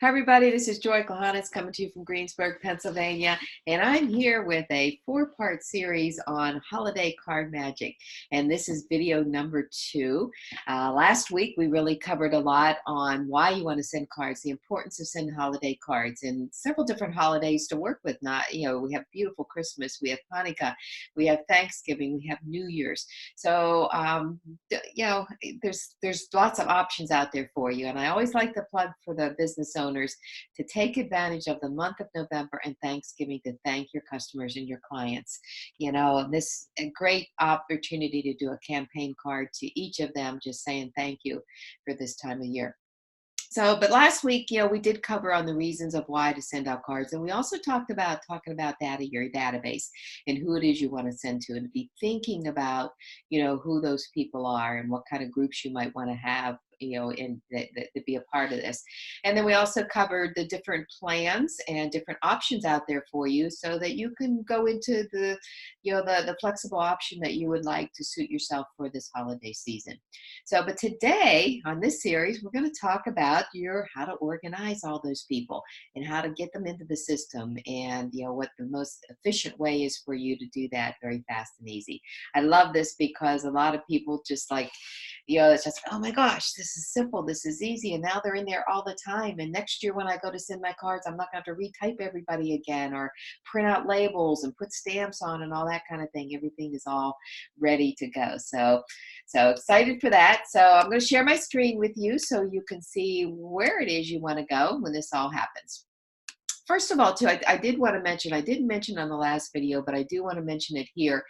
Hi, everybody. This is Joy Klahanis coming to you from Greensburg, Pennsylvania. And I'm here with a four-part series on holiday card magic. And this is video number 2. Last week, we really covered a lot on why you want to send cards, the importance of sending holiday cards, and several different holidays to work with. We have beautiful Christmas, we have Hanukkah, we have Thanksgiving, we have New Year's. So, there's lots of options out there for you. And I always like to plug for the business owners to take advantage of the month of November and Thanksgiving to thank your customers and your clients. This a great opportunity to do a campaign card to each of them, just saying thank you for this time of year. But last week, we did cover on the reasons of why to send out cards. And we also talked about talking about your database and who it is you want to send to, and be thinking about, who those people are and what kind of groups you might want to have, to be a part of this. And then we also covered the different plans and different options out there for you so that you can go into the flexible option that you would like to suit yourself for this holiday season. But today on this series, we're going to talk about how to organize all those people and how to get them into the system, and what the most efficient way is for you to do that very fast and easy. I love this because a lot of people just it's just, oh my gosh, this is simple, this is easy, and now they're in there all the time. And next year when I go to send my cards, I'm not going to have to retype everybody again or print out labels and put stamps on and all that kind of thing. Everything is all ready to go. So excited for that. So I'm going to share my screen with you so you can see where it is you want to go when this all happens. First of all, too, I did want to mention, I didn't mention on the last video, but I do want to mention it here.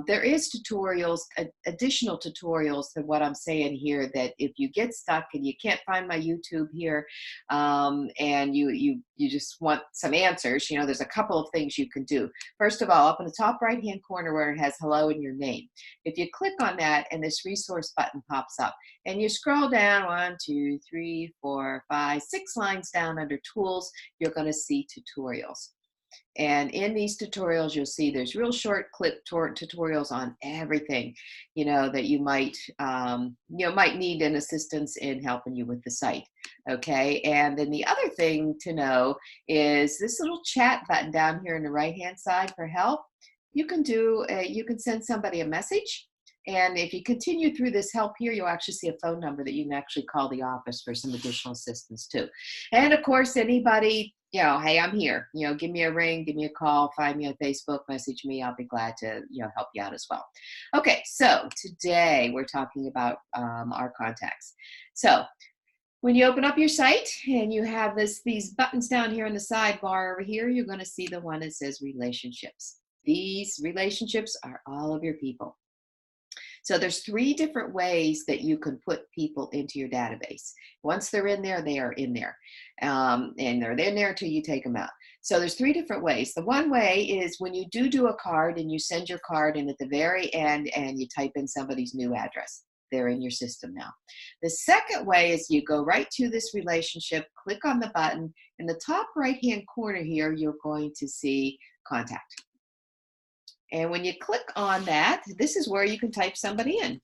There is tutorials, additional tutorials to what I'm saying here, that if you get stuck and you can't find my YouTube here, and you just want some answers, there's a couple of things you can do. First of all, up in the top right-hand corner where it has hello and your name, if you click on that and this resource button pops up, and you scroll down 1, 2, 3, 4, 5, 6 lines down under tools, you're going to see tutorials. And in these tutorials, you'll see there's real short clip tutorials on everything, that you might need an assistance in helping you with the site. Okay. And then the other thing to know is this little chat button down here on the right-hand side for help. You can send somebody a message. And if you continue through this help here, you'll actually see a phone number that you can actually call the office for some additional assistance too. And of course, anybody, hey, I'm here, give me a ring, give me a call, find me on Facebook, message me. I'll be glad to, help you out as well. Okay, so today we're talking about our contacts. So when you open up your site and you have these buttons down here on the sidebar over here, you're going to see the one that says relationships. These relationships are all of your people. So there's 3 different ways that you can put people into your database. Once they're in there, they are in there. And they're in there until you take them out. So there's 3 different ways. The one way is when you do a card and you send your card in at the very end and you type in somebody's new address. They're in your system now. The second way is you go right to this relationship, click on the button. In the top right-hand corner here, you're going to see contact. And when you click on that, this is where you can type somebody in.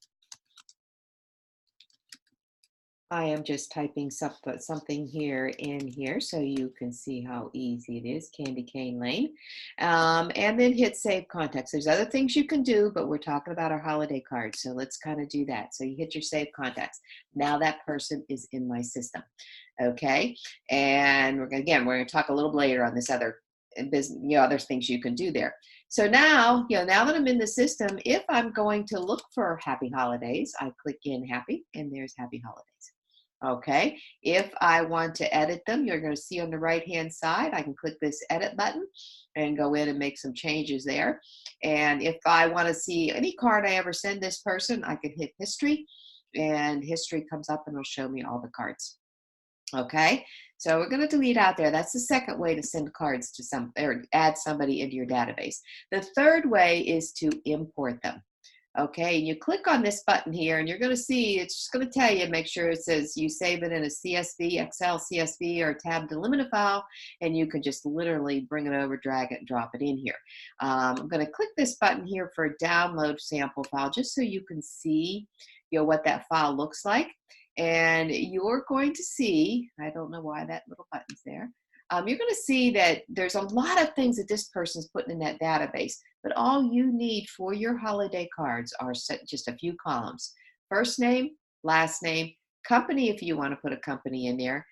I am just typing something here in here so you can see how easy it is, Candy Cane Lane. And then hit Save Contacts. There's other things you can do, but we're talking about our holiday cards, so let's kind of do that. So you hit your Save Contacts. Now that person is in my system. Okay, and we're going to talk a little later on this other other things you can do there. So now, now that I'm in the system, if I'm going to look for Happy Holidays, I click in Happy, and there's Happy Holidays. Okay, if I want to edit them, you're going to see on the right-hand side, I can click this edit button and go in and make some changes there. And if I want to see any card I ever send this person, I can hit history, and history comes up and it'll show me all the cards. Okay, so we're going to delete out there. That's the second way to send cards to or add somebody into your database. The third way is to import them. Okay, and you click on this button here, and you're going to see, it's just going to tell you, make sure it says you save it in a CSV, Excel, CSV, or tab delimiter file, and you can just literally bring it over, drag it, and drop it in here. I'm going to click this button here for a download sample file, just so you can see, what that file looks like. And you're going to see, I don't know why that little button's there. You're going to see that there's a lot of things that this person's putting in that database, but all you need for your holiday cards are just a few columns. First name, last name, company if you want to put a company in there,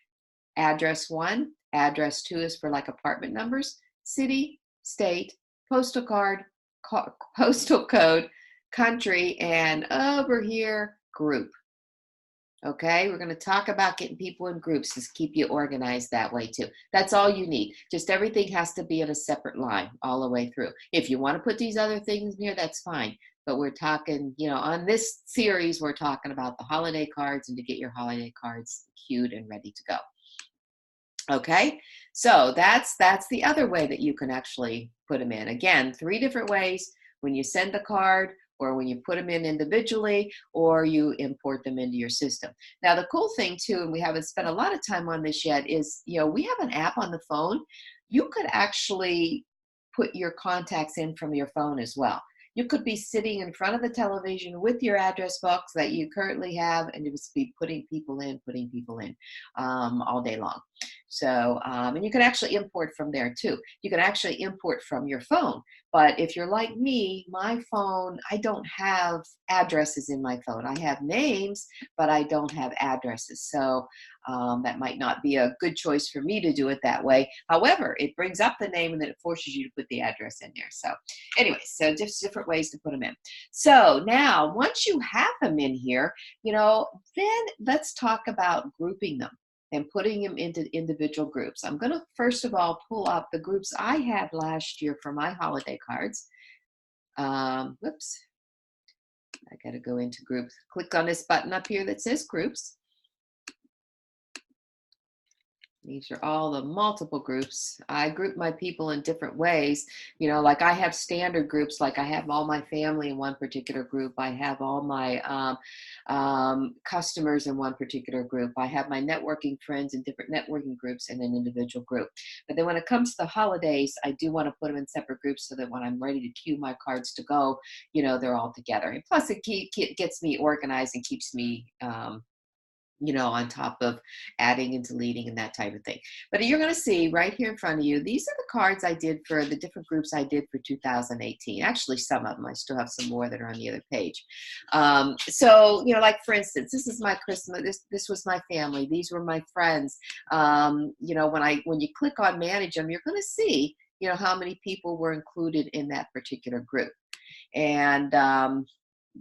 address 1, address 2 is for like apartment numbers, city, state, postal card, postal code, country, and over here, group. Okay, we're going to talk about getting people in groups to keep you organized that way too. That's all you need. Just everything has to be in a separate line all the way through. If you want to put these other things in here, that's fine. But we're talking, on this series, we're talking about the holiday cards and to get your holiday cards queued and ready to go. Okay, so that's the other way that you can actually put them in. Again, 3 different ways: when you send the card, or when you put them in individually, or you import them into your system. Now, the cool thing too, and we haven't spent a lot of time on this yet, is, we have an app on the phone. You could actually put your contacts in from your phone as well. You could be sitting in front of the television with your address books that you currently have, and just be putting people in all day long. So, and you can actually import from there too. You can actually import from your phone. But if you're like me, my phone, I don't have addresses in my phone. I have names, but I don't have addresses. So that might not be a good choice for me to do it that way. However, it brings up the name and then it forces you to put the address in there. So anyway, so just different ways to put them in. So now, once you have them in here, then let's talk about grouping them and putting them into individual groups. I'm going to first of all pull up the groups I had last year for my holiday cards. Whoops, I got to go into groups. Click on this button up here that says groups. These are all the multiple groups. I group my people in different ways. Like I have standard groups, like I have all my family in one particular group. I have all my customers in one particular group. I have my networking friends in different networking groups in an individual group. But then when it comes to the holidays, I do want to put them in separate groups so that when I'm ready to queue my cards to go, they're all together. And plus it gets me organized and keeps me on top of adding and deleting and that type of thing. But you're going to see right here in front of you, these are the cards I did for the different groups I did for 2018. Actually, some of them. I still have some more that are on the other page. So, like for instance, this is my Christmas. This was my family. These were my friends. When you click on manage them, you're going to see, how many people were included in that particular group. And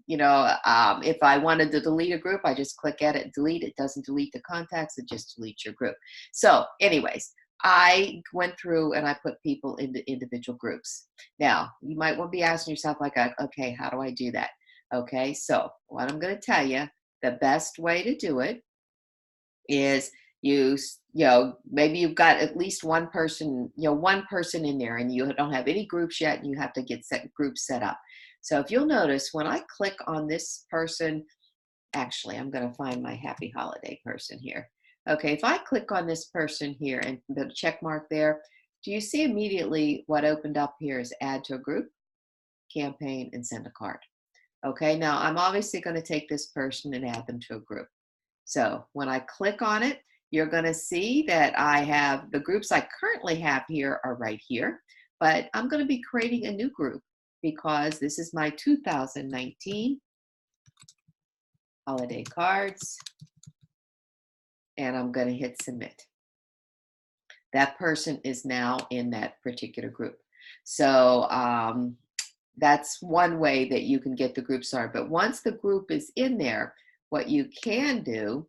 if I wanted to delete a group, I just click edit, delete. It doesn't delete the contacts, it just deletes your group. So anyways, I went through and I put people into individual groups. Now, you might want to be asking yourself like, okay, how do I do that? Okay, so what I'm going to tell you, the best way to do it is maybe you've got at least one person in there and you don't have any groups yet and you have to get groups set up. So if you'll notice, when I click on this person, actually, I'm going to find my happy holiday person here. Okay, if I click on this person here and the check mark there, do you see immediately what opened up here is add to a group, campaign, and send a card. Okay, now I'm obviously going to take this person and add them to a group. So when I click on it, you're going to see that I have the groups I currently have here are right here, but I'm going to be creating a new group because this is my 2019 holiday cards, and I'm going to hit submit. That person is now in that particular group. So that's one way that you can get the group started. But once the group is in there, what you can do,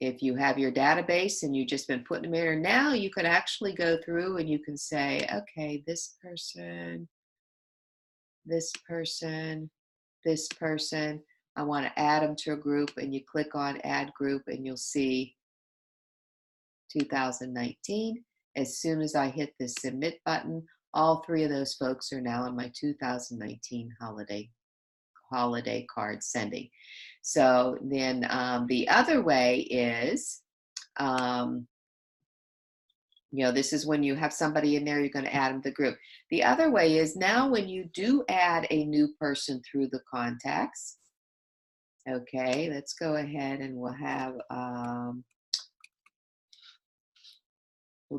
if you have your database and you've just been putting them in there, now you can actually go through and you can say, okay, this person, this person, this person, I want to add them to a group, and you click on add group and you'll see 2019. As soon as I hit the submit button, all 3 of those folks are now in my 2019 holiday card sending. So then the other way is, this is when you have somebody in there, you're going to add them to the group. The other way is now when you do add a new person through the contacts, Okay, let's go ahead and we'll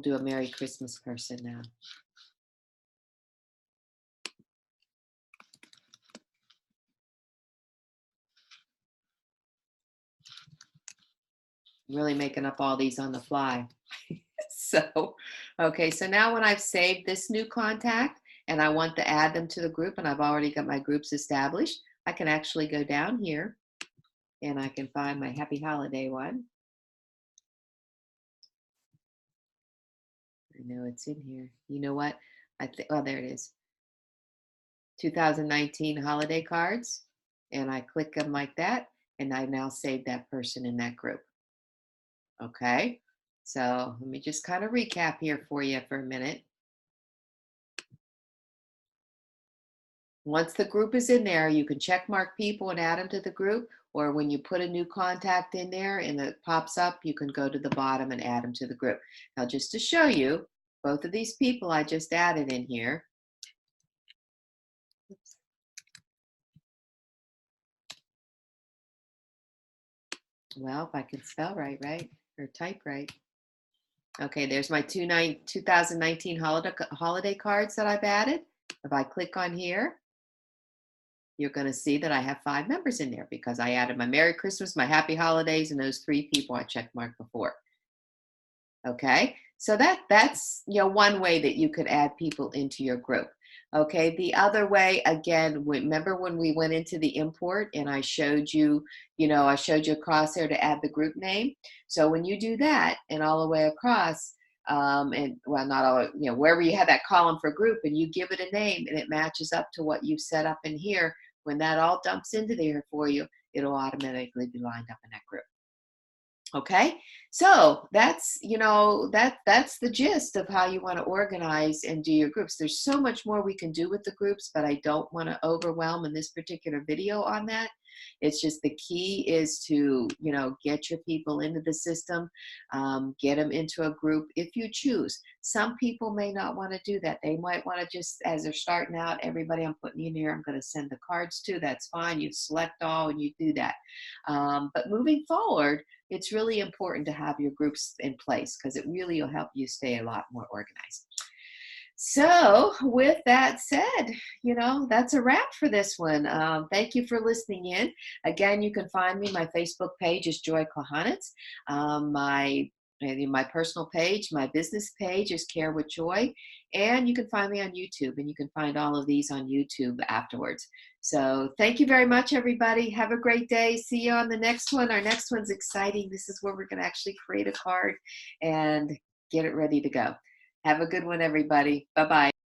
do a Merry Christmas person now. I'm really making up all these on the fly. So, okay, so now when I've saved this new contact and I want to add them to the group and I've already got my groups established, I can actually go down here and I can find my Happy Holiday one. I know it's in here. You know what? I think, oh, there it is. 2019 holiday cards. And I click them like that. And I now save that person in that group. Okay. So let me just kind of recap here for you for a minute. Once the group is in there, you can check mark people and add them to the group. Or when you put a new contact in there and it pops up, you can go to the bottom and add them to the group. Now, just to show you, both of these people I just added in here. Oops. Well, if I can spell right, right? Or type right. Okay, there's my 2019 holiday cards that I've added. If I click on here, you're going to see that I have 5 members in there because I added my Merry Christmas, my Happy Holidays, and those 3 people I checked marked before. Okay, so that's one way that you could add people into your group. Okay, the other way, again, remember when we went into the import and I showed you, I showed you across there to add the group name. So when you do that and all the way across, and well, not all, wherever you have that column for group and you give it a name and it matches up to what you've set up in here, when that all dumps into there for you, it'll automatically be lined up in that group. Okay, so that's the gist of how you want to organize and do your groups. There's so much more we can do with the groups, but I don't want to overwhelm in this particular video on that. It's just the key is to get your people into the system, get them into a group if you choose. Some people may not want to do that. They might want to just, as they're starting out, everybody I'm putting in here, I'm going to send the cards to. That's fine. You select all and you do that. But moving forward, it's really important to have your groups in place because it really will help you stay a lot more organized. So with that said, that's a wrap for this one. Thank you for listening in. Again, you can find me. My Facebook page is Joy Kohanitz. My personal page, my business page is Care with Joy. And you can find me on YouTube, and you can find all of these on YouTube afterwards. So thank you very much, everybody. Have a great day. See you on the next one. Our next one's exciting. This is where we're going to actually create a card and get it ready to go. Have a good one, everybody. Bye-bye.